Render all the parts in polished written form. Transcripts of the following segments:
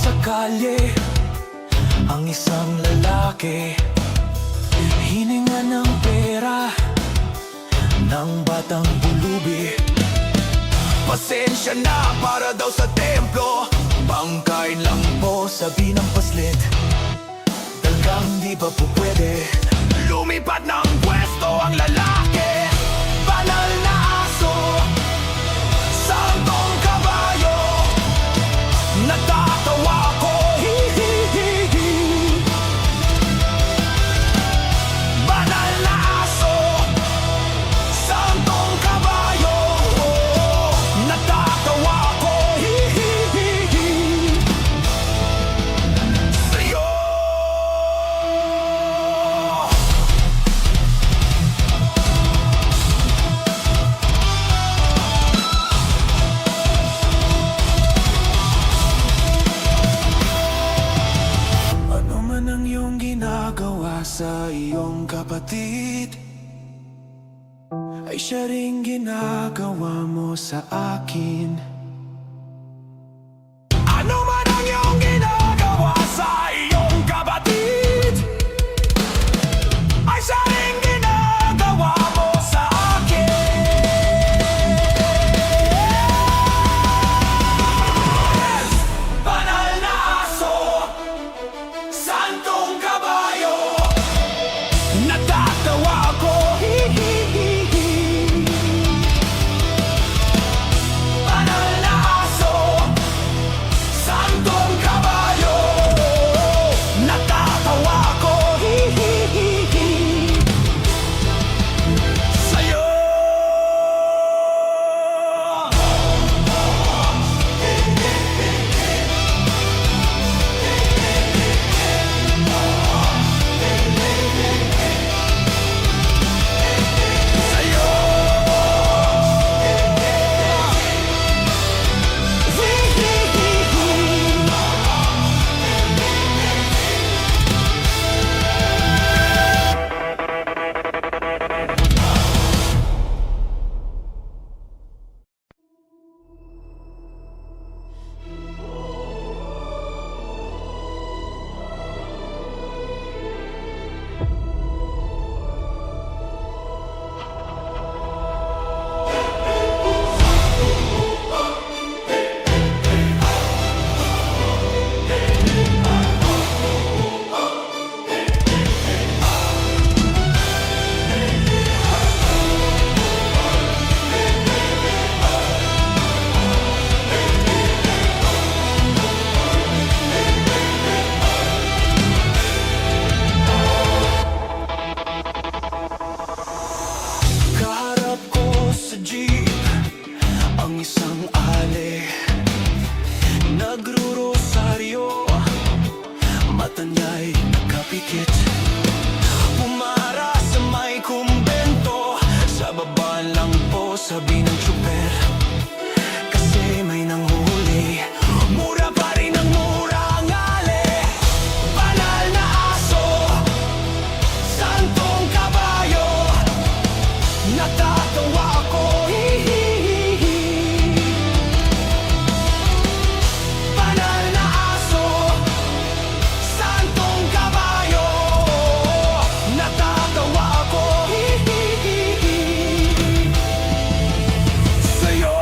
sa kalye ang isang lalaki, hininga ng pera ng batang pulubi. Pasensya na para daw sa templo, pangkain lang po sabi ng paslit. Talagang di ba po pwede lumipat ng pwesto ang lalaki? Banal na aso, santong kabayo, natatawa ko, hi-hi-hi-hi. Banal na aso, santong kabayo, natatawa ko, hi-hi-hi-hi. Sa'yo. Ano man ang iyong ginagawa sa iyong kapatid, ay siya ring ginagawa mo sa akin. Ano man ang iyong ginagawa sa iyong kapatid, ay siya ring ginagawa mo sa akin. Banal na aso, santong kabayo, natatawa ko, hi-hi-hi-hi. Banal na aso, santong kabayo, natatawa ko, hi-hi-hi-hi. Sa'yo. Sa'yo. Kaharap ko sa jeep ang isang ale, nagrurosaryo, mata niya'y nakapikit. Pumara sa may kumbento, sa baba lang po sabi ng tsuper, kasi may nanghuli. Mura pa rin ang mura ang ale. Banal na aso, santong kabayo, natatawa ko, hi-hi-hi-hi. Banal na aso, santong kabayo, natatawa ko, hi-hi-hi-hi. Sa'yo.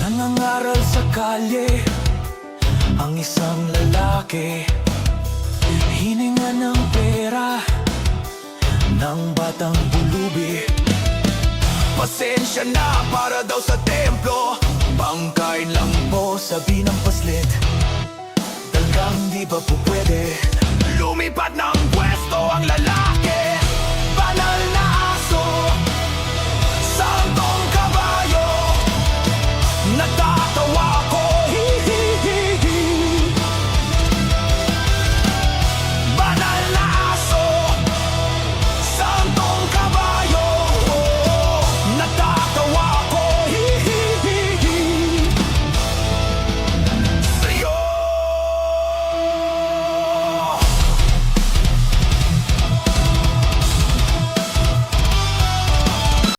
Nangangaral sa kalye ang isang lalaki, hininga ng pera ng batang pulubi. Pasensya na para daw sa templo, pangkain lang po sabi ng paslit. Talagang di ba po pwede lumipat ng pwesto ang lalaki?